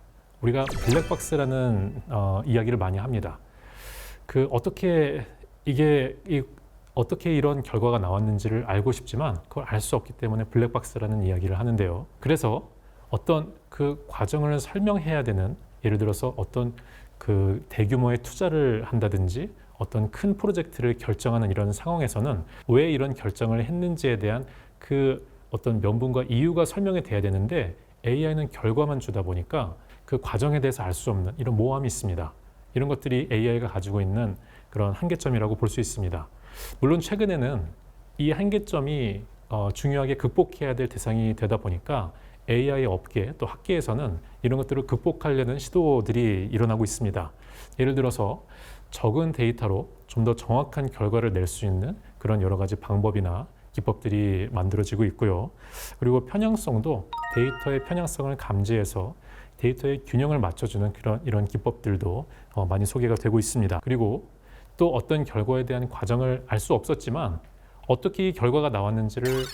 우리가 블랙박스라는 이야기를 많이 합니다. 그 어떻게 이런 결과가 나왔는지를 알고 싶지만 그걸 알 수 없기 때문에 블랙박스라는 이야기를 하는데요. 그래서 어떤 그 과정을 설명해야 되는, 예를 들어서 어떤 그 대규모의 투자를 한다든지 어떤 큰 프로젝트를 결정하는 이런 상황에서는 왜 이런 결정을 했는지에 대한 그 어떤 명분과 이유가 설명이 돼야 되는데 AI는 결과만 주다 보니까 그 과정에 대해서 알 수 없는 이런 모호함이 있습니다. 이런 것들이 AI가 가지고 있는 그런 한계점이라고 볼 수 있습니다. 물론 최근에는 이 한계점이 중요하게 극복해야 될 대상이 되다 보니까 AI 업계 또 학계에서는 이런 것들을 극복하려는 시도들이 일어나고 있습니다. 예를 들어서 적은 데이터로 좀 더 정확한 결과를 낼 수 있는 그런 여러 가지 방법이나 기법들이 만들어지고 있고요. 그리고 편향성도 데이터의 편향성을 감지해서 데이터의 균형을 맞춰주는 이런 기법들도 많이 소개가 되고 있습니다. 그리고 또 어떤 결과에 대한 과정을 알 수 없었지만 어떻게 이 결과가 나왔는지를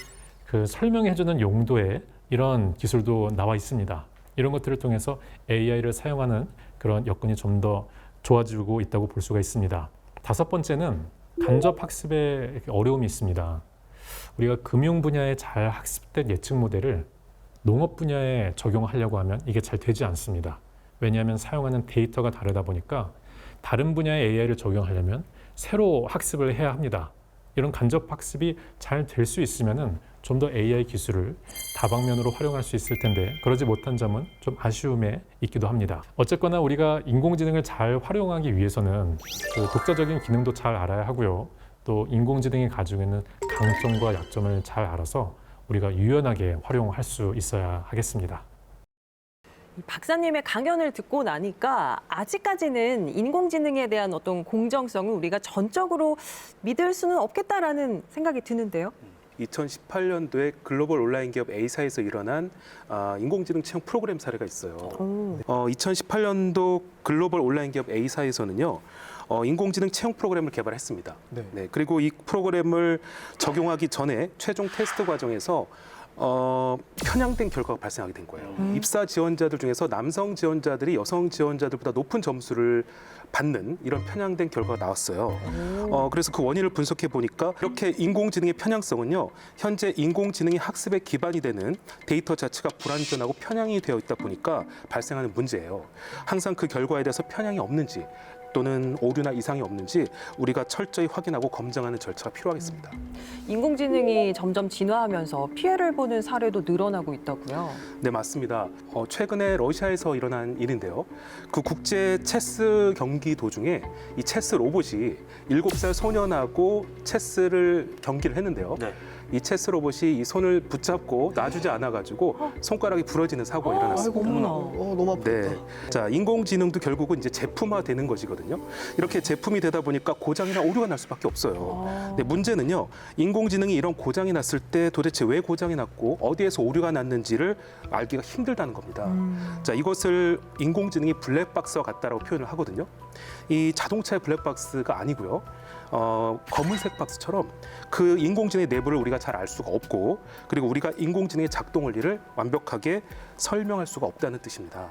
설명해주는 용도의 이런 기술도 나와 있습니다. 이런 것들을 통해서 AI를 사용하는 그런 여건이 좀 더 좋아지고 있다고 볼 수가 있습니다. 다섯 번째는 간접 학습에 어려움이 있습니다. 우리가 금융 분야에 잘 학습된 예측 모델을 농업 분야에 적용하려고 하면 이게 잘 되지 않습니다. 왜냐하면 사용하는 데이터가 다르다 보니까 다른 분야의 AI를 적용하려면 새로 학습을 해야 합니다. 이런 간접 학습이 잘 될 수 있으면은 좀 더 AI 기술을 다방면으로 활용할 수 있을 텐데 그러지 못한 점은 좀 아쉬움에 있기도 합니다. 어쨌거나 우리가 인공지능을 잘 활용하기 위해서는 그 독자적인 기능도 잘 알아야 하고요. 또 인공지능이 가지고 있는 강점과 약점을 잘 알아서 우리가 유연하게 활용할 수 있어야 하겠습니다. 이 박사님의 강연을 듣고 나니까 아직까지는 인공지능에 대한 어떤 공정성을 우리가 전적으로 믿을 수는 없겠다라는 생각이 드는데요. 2018년도에 글로벌 온라인 기업 A사에서 일어난 인공지능 채용 프로그램 사례가 있어요. 2018년도 글로벌 온라인 기업 A사에서는요. 인공지능 채용 프로그램을 개발했습니다. 네, 그리고 이 프로그램을 적용하기 전에 최종 테스트 과정에서 편향된 결과가 발생하게 된 거예요. 입사 지원자들 중에서 남성 지원자들이 여성 지원자들보다 높은 점수를 받는 이런 편향된 결과가 나왔어요. 그래서 그 원인을 분석해 보니까 이렇게 인공지능의 편향성은요, 현재 인공지능이 학습에 기반이 되는 데이터 자체가 불완전하고 편향이 되어 있다 보니까 발생하는 문제예요. 항상 그 결과에 대해서 편향이 없는지 또는 오류나 이상이 없는지 우리가 철저히 확인하고 검증하는 절차가 필요하겠습니다. 인공지능이 점점 진화하면서 피해를 보는 사례도 늘어나고 있다고요? 네, 맞습니다. 최근에 러시아에서 일어난 일인데요. 그 국제 체스 경기 도중에 이 체스 로봇이 7살 소년하고 체스를 경기를 했는데요. 네. 이 체스 로봇이 이 손을 붙잡고 놔주지 않아가지고 손가락이 부러지는 사고가 일어났습니다. 너무 아프겠다. 네. 자, 인공지능도 결국은 이제 제품화되는 것이거든요. 이렇게 제품이 되다 보니까 고장이나 오류가 날 수밖에 없어요. 근데 문제는요, 인공지능이 이런 고장이 났을 때 도대체 왜 고장이 났고 어디에서 오류가 났는지를 알기가 힘들다는 겁니다. 자, 이것을 인공지능이 블랙박스와 같다라고 표현을 하거든요. 이 자동차의 블랙박스가 아니고요. 검은색 박스처럼 그 인공지능의 내부를 우리가 잘 알 수가 없고, 그리고 우리가 인공지능의 작동 원리를 완벽하게 설명할 수가 없다는 뜻입니다.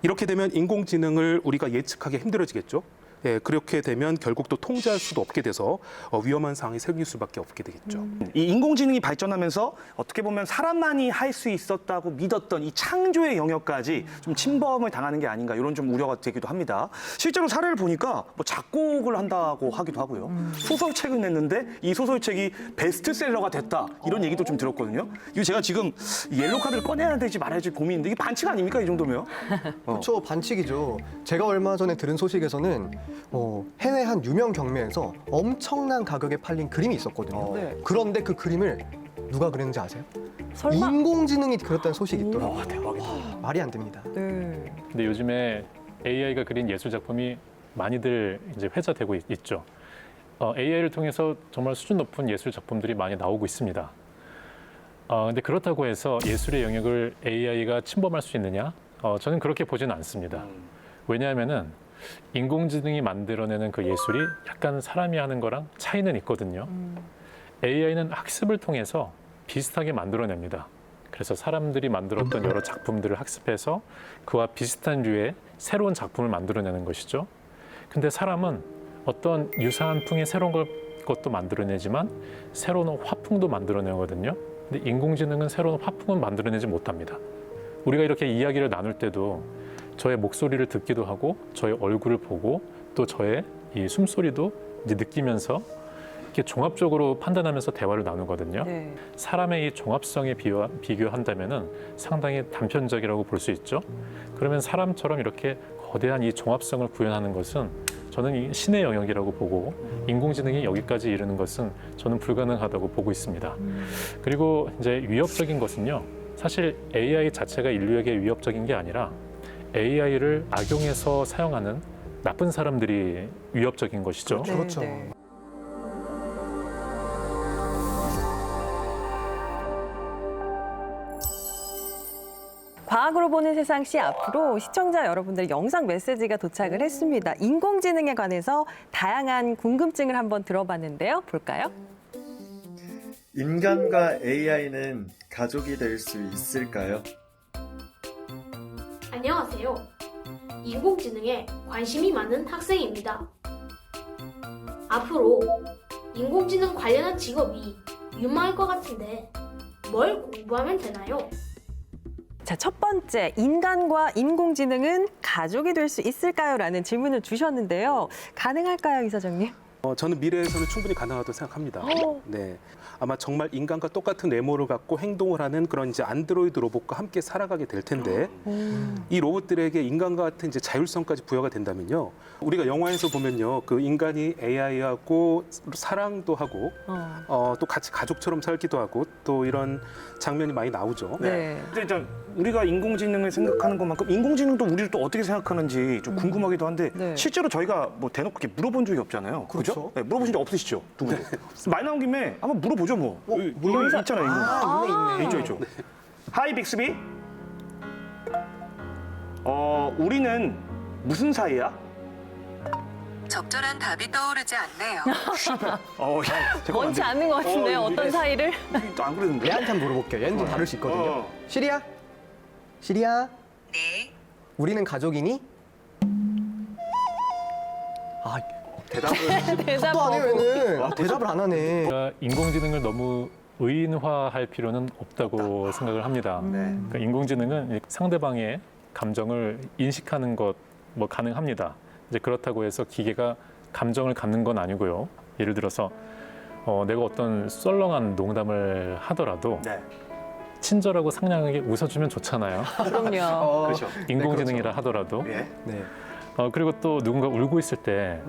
이렇게 되면 인공지능을 우리가 예측하기 힘들어지겠죠. 예, 그렇게 되면 결국 또 통제할 수도 없게 돼서 위험한 상황이 생길 수밖에 없게 되겠죠. 이 인공지능이 발전하면서 어떻게 보면 사람만이 할 수 있었다고 믿었던 이 창조의 영역까지 좀 침범을 당하는 게 아닌가 이런 좀 우려가 되기도 합니다. 실제로 사례를 보니까 뭐 작곡을 한다고 하기도 하고요. 소설책을 냈는데 이 소설책이 베스트셀러가 됐다 이런 얘기도 좀 들었거든요. 이거 제가 지금 옐로 카드를 꺼내야 될지 말아야 될지 고민인데 이게 반칙 아닙니까 이 정도면? 그렇죠, 반칙이죠. 제가 얼마 전에 들은 소식에서는 해외 한 유명 경매에서 엄청난 가격에 팔린 그림이 있었거든요. 네. 그런데 그 그림을 누가 그렸는지 아세요? 설마? 인공지능이 그렸다는 소식이 있더라고요. 대박이다. 말이 안 됩니다. 네. 근데 요즘에 AI가 그린 예술 작품이 많이들 이제 회자되고 있죠. AI를 통해서 정말 수준 높은 예술 작품들이 많이 나오고 있습니다. 근데 그렇다고 해서 예술의 영역을 AI가 침범할 수 있느냐? 저는 그렇게 보지는 않습니다. 왜냐하면은 인공지능이 만들어내는 그 예술이 약간 사람이 하는 거랑 차이는 있거든요. AI는 학습을 통해서 비슷하게 만들어냅니다. 그래서 사람들이 만들었던 여러 작품들을 학습해서 그와 비슷한 류의 새로운 작품을 만들어내는 것이죠. 근데 사람은 어떤 유사한 풍의 새로운 것도 만들어내지만 새로운 화풍도 만들어내거든요. 근데 인공지능은 새로운 화풍은 만들어내지 못합니다. 우리가 이렇게 이야기를 나눌 때도 저의 목소리를 듣기도 하고 저의 얼굴을 보고 또 저의 이 숨소리도 이제 느끼면서 이렇게 종합적으로 판단하면서 대화를 나누거든요. 네. 사람의 이 종합성에 비교한다면은 상당히 단편적이라고 볼 수 있죠. 그러면 사람처럼 이렇게 거대한 이 종합성을 구현하는 것은 저는 이 신의 영역이라고 보고 인공지능이 여기까지 이르는 것은 저는 불가능하다고 보고 있습니다. 그리고 이제 위협적인 것은요. 사실 AI 자체가 인류에게 위협적인 게 아니라 AI를 악용해서 사용하는 나쁜 사람들이 위협적인 것이죠. 그렇죠. 네. 과학으로 보는 세상시 앞으로 시청자 여러분들 영상 메시지가 도착을 했습니다. 인공지능에 관해서 다양한 궁금증을 한번 들어봤는데요. 볼까요? 인간과 AI는 가족이 될 수 있을까요? 안녕하세요. 인공지능에 관심이 많은 학생입니다. 앞으로 인공지능 관련한 직업이 유망할 것 같은데 뭘 공부하면 되나요? 자, 첫 번째, 인간과 인공지능은 가족이 될 수 있을까요? 라는 질문을 주셨는데요. 가능할까요, 이사장님? 저는 미래에서는 충분히 가능하다고 생각합니다. 네, 아마 정말 인간과 똑같은 외모를 갖고 행동을 하는 그런 이제 안드로이드 로봇과 함께 살아가게 될 텐데 이 로봇들에게 인간과 같은 이제 자율성까지 부여가 된다면요. 우리가 영화에서 보면요, 그 인간이 AI하고 사랑도 하고 또 같이 가족처럼 살기도 하고 또 이런 장면이 많이 나오죠. 네. 근데 일단 우리가 인공지능을 생각하는 것만큼 인공지능도 우리를 또 어떻게 생각하는지 좀 궁금하기도 한데 네. 실제로 저희가 뭐 대놓고 이렇게 물어본 적이 없잖아요. 그렇죠? 네, 물어보신 적 없으시죠? 누구도. 말 나온 김에 한번 물어보죠 뭐. 여기 있잖아요. 인공. 있죠, 있죠. 하이 빅스비. 우리는 무슨 사이야? 적절한 답이 떠오르지 않네요. 원치 않는 것 같은데요. 어떤 사이를? 안 그랬는데. 얘한테 한번 물어볼게요. 얘는 좀 다를 수 있거든요. 시리야? 시리야? 네. 우리는 가족이니? 대답을 대답 또 안 해요, 거부. 얘는. 대답을 안 하네. 그러니까 인공지능을 너무 의인화할 필요는 없다고 생각을 합니다. 그러니까 인공지능은 상대방의 감정을 인식하는 것 뭐 가능합니다. 이제 그렇다고 해서 기계가 감정을 갖는 건 아니고요. 예를 들어서 내가 어떤 썰렁한 농담을 하더라도 네. 친절하고 상냥하게 웃어주면 좋잖아요. 그럼요. 그렇죠. 인공지능이라 하더라도. 예. 네. 그리고 또 누군가 울고 있을 때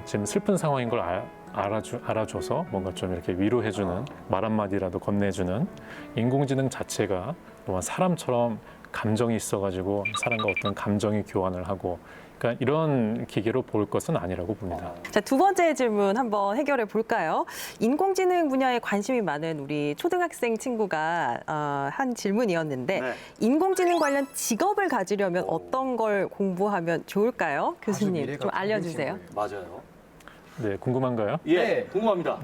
지금 슬픈 상황인 걸 알아줘서 뭔가 좀 이렇게 위로해주는 말 한마디라도 건네주는 인공지능 자체가 또한 사람처럼 감정이 있어가지고 사람과 어떤 감정의 교환을 하고 그러니까 이런 기계로 볼 것은 아니라고 봅니다. 자, 두 번째 질문 한번 해결해 볼까요? 인공지능 분야에 관심이 많은 우리 초등학생 친구가 한 질문이었는데 네. 인공지능 관련 직업을 가지려면 어떤 걸 공부하면 좋을까요? 교수님 미래가 좀 알려주세요. 맞아요. 네, 궁금한가요? 예, 궁금합니다.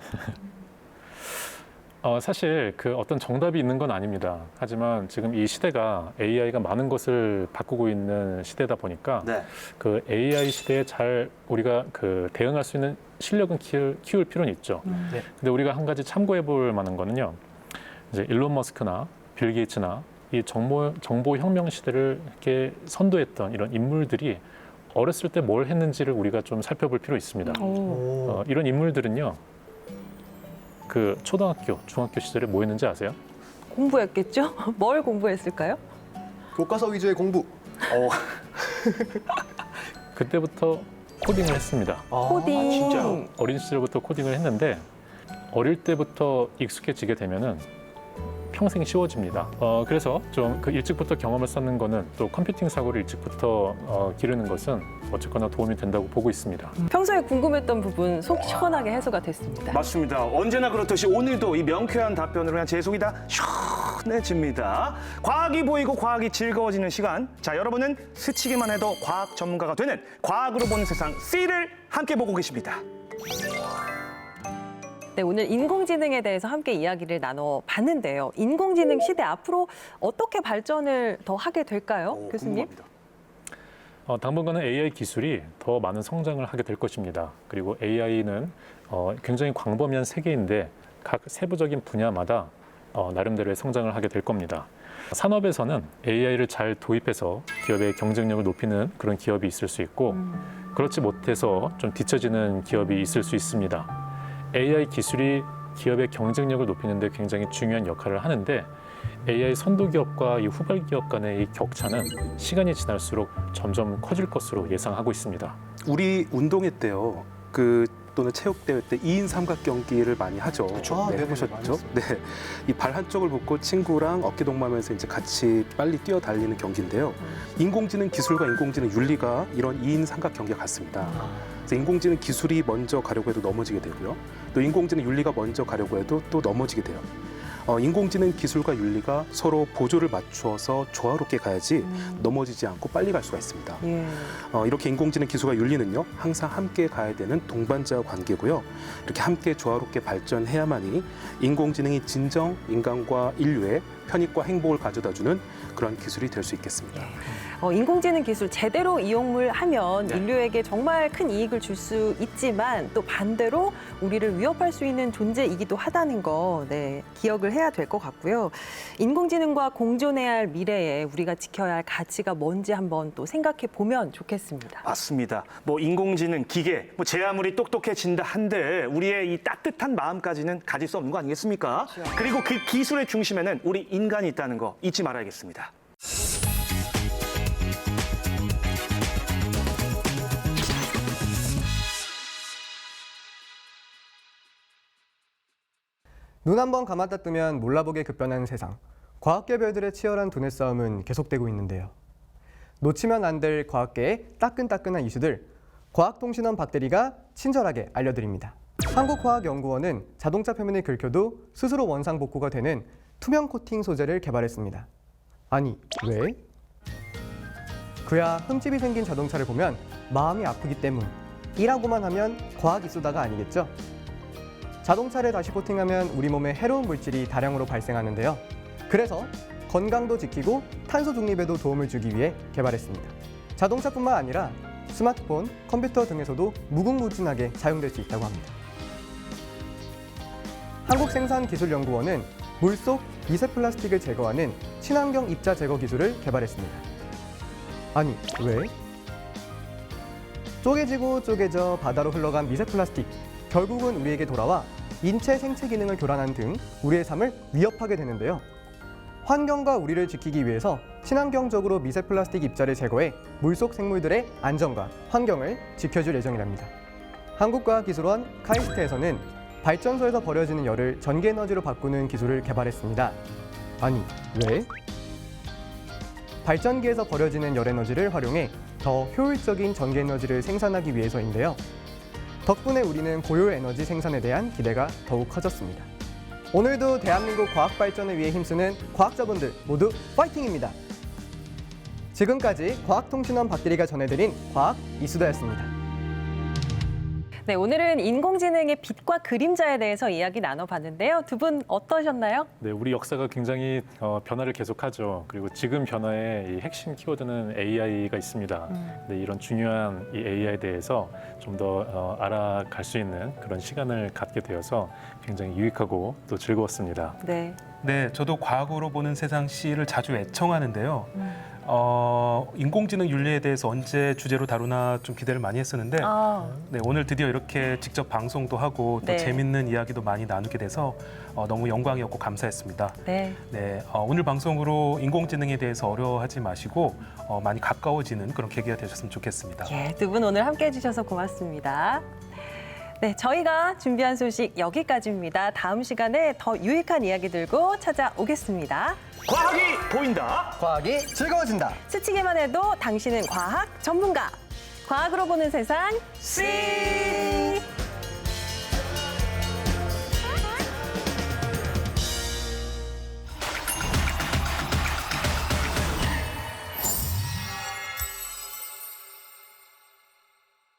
사실 그 어떤 정답이 있는 건 아닙니다. 하지만 지금 이 시대가 AI가 많은 것을 바꾸고 있는 시대다 보니까 네. 그 AI 시대에 잘 우리가 그 대응할 수 있는 실력은 키울 필요는 있죠. 네. 근데 우리가 한 가지 참고해 볼 만한 거는요. 이제 일론 머스크나 빌 게이츠나 이 정보 혁명 시대를 이렇게 선도했던 이런 인물들이 어렸을 때 뭘 했는지를 우리가 좀 살펴볼 필요 있습니다. 이런 인물들은요. 그 초등학교, 중학교 시절에 뭐 했는지 아세요? 공부했겠죠? 뭘 공부했을까요? 교과서 위주의 공부. 그때부터 코딩을 했습니다. 코딩. 진짜요? 어린 시절부터 코딩을 했는데 어릴 때부터 익숙해지게 되면은 평생 쉬워집니다. 그래서 좀 그 일찍부터 경험을 쌓는 거는 또 컴퓨팅 사고를 일찍부터 기르는 것은 어쨌거나 도움이 된다고 보고 있습니다. 평소에 궁금했던 부분 속 시원하게 해소가 됐습니다. 맞습니다. 언제나 그렇듯이 오늘도 이 명쾌한 답변으로 그냥 제 속이 다 시원해집니다. 과학이 보이고 과학이 즐거워지는 시간. 자, 여러분은 스치기만 해도 과학 전문가가 되는 과학으로 보는 세상 C를 함께 보고 계십니다. 네, 오늘 인공지능에 대해서 함께 이야기를 나눠봤는데요. 인공지능 시대 앞으로 어떻게 발전을 더 하게 될까요, 교수님? 궁금합니다. 당분간은 AI 기술이 더 많은 성장을 하게 될 것입니다. 그리고 AI는 굉장히 광범위한 세계인데 각 세부적인 분야마다 나름대로의 성장을 하게 될 겁니다. 산업에서는 AI를 잘 도입해서 기업의 경쟁력을 높이는 그런 기업이 있을 수 있고 그렇지 못해서 좀 뒤처지는 기업이 있을 수 있습니다. AI 기술이 기업의 경쟁력을 높이는 데 굉장히 중요한 역할을 하는데 AI 선도 기업과 이 후발 기업 간의 이 격차는 시간이 지날수록 점점 커질 것으로 예상하고 있습니다. 우리 운동회 때요. 또는 체육대회 때 2인 삼각 경기를 많이 하죠. 네, 해보셨죠? 네. 이 발 한쪽을 붙고 친구랑 어깨 동무하면서 이제 같이 빨리 뛰어 달리는 경기인데요. 인공지능 기술과 인공지능 윤리가 이런 2인 삼각 경기가 같습니다. 그래서 인공지능 기술이 먼저 가려고 해도 넘어지게 되고요. 또 인공지능 윤리가 먼저 가려고 해도 또 넘어지게 돼요. 인공지능 기술과 윤리가 서로 보조를 맞추어서 조화롭게 가야지 넘어지지 않고 빨리 갈 수가 있습니다. 이렇게 인공지능 기술과 윤리는요, 항상 함께 가야 되는 동반자 관계고요. 이렇게 함께 조화롭게 발전해야만이 인공지능이 진정 인간과 인류의 편익과 행복을 가져다주는 그런 기술이 될 수 있겠습니다. 인공지능 기술 제대로 이용을 하면 네. 인류에게 정말 큰 이익을 줄 수 있지만 또 반대로 우리를 위협할 수 있는 존재이기도 하다는 거 기억을 해야 될 것 같고요. 인공지능과 공존해야 할 미래에 우리가 지켜야 할 가치가 뭔지 한번 또 생각해 보면 좋겠습니다. 맞습니다. 뭐 인공지능, 기계, 뭐 제 아무리 똑똑해진다 한들 우리의 이 따뜻한 마음까지는 가질 수 없는 거 아니겠습니까? 그리고 그 기술의 중심에는 우리 인간이 있다는 거 잊지 말아야겠습니다. 눈 한 번 감았다 뜨면 몰라보게 급변하는 세상. 과학계 별들의 치열한 두뇌 싸움은 계속되고 있는데요. 놓치면 안 될 과학계의 따끈따끈한 이슈들, 과학통신원 박대리가 친절하게 알려드립니다. 한국과학연구원은 자동차 표면을 긁혀도 스스로 원상복구가 되는 투명 코팅 소재를 개발했습니다. 아니, 왜? 그야 흠집이 생긴 자동차를 보면 마음이 아프기 때문이라고만 하면 과학 이수다가 아니겠죠? 자동차를 다시 코팅하면 우리 몸에 해로운 물질이 다량으로 발생하는데요. 그래서 건강도 지키고 탄소 중립에도 도움을 주기 위해 개발했습니다. 자동차뿐만 아니라 스마트폰, 컴퓨터 등에서도 무궁무진하게 사용될 수 있다고 합니다. 한국생산기술연구원은 물속 미세 플라스틱을 제거하는 친환경 입자 제거 기술을 개발했습니다. 아니, 왜? 쪼개지고 쪼개져 바다로 흘러간 미세 플라스틱, 결국은 우리에게 돌아와 인체 생체 기능을 교란하는 등 우리의 삶을 위협하게 되는데요. 환경과 우리를 지키기 위해서 친환경적으로 미세 플라스틱 입자를 제거해 물속 생물들의 안전과 환경을 지켜줄 예정이랍니다. 한국과학기술원 카이스트에서는 발전소에서 버려지는 열을 전기 에너지로 바꾸는 기술을 개발했습니다. 아니, 왜? 발전기에서 버려지는 열 에너지를 활용해 더 효율적인 전기 에너지를 생산하기 위해서인데요. 덕분에 우리는 고효 에너지 생산에 대한 기대가 더욱 커졌습니다. 오늘도 대한민국 과학 발전을 위해 힘쓰는 과학자분들 모두 파이팅입니다. 지금까지 과학통신원 박대리가 전해드린 과학 이수다였습니다. 네, 오늘은 인공지능의 빛과 그림자에 대해서 이야기 나눠봤는데요. 두 분 어떠셨나요? 네, 우리 역사가 굉장히 변화를 계속하죠. 그리고 지금 변화의 이 핵심 키워드는 AI가 있습니다. 네, 이런 중요한 이 AI에 대해서 좀 더 알아갈 수 있는 그런 시간을 갖게 되어서 굉장히 유익하고 또 즐거웠습니다. 네. 네, 저도 과학으로 보는 세상 시를 자주 애청하는데요. 인공지능 윤리에 대해서 언제 주제로 다루나 좀 기대를 많이 했었는데 네, 오늘 드디어 이렇게 직접 방송도 하고 또 네. 재밌는 이야기도 많이 나누게 돼서 너무 영광이었고 감사했습니다. 네. 네, 오늘 방송으로 인공지능에 대해서 어려워하지 마시고 많이 가까워지는 그런 계기가 되셨으면 좋겠습니다. 예, 두 분 오늘 함께해 주셔서 고맙습니다. 네, 저희가 준비한 소식 여기까지입니다. 다음 시간에 더 유익한 이야기 들고 찾아오겠습니다. 과학이 보인다. 과학이 즐거워진다. 스치기만 해도 당신은 과학 전문가. 과학으로 보는 세상, 씨!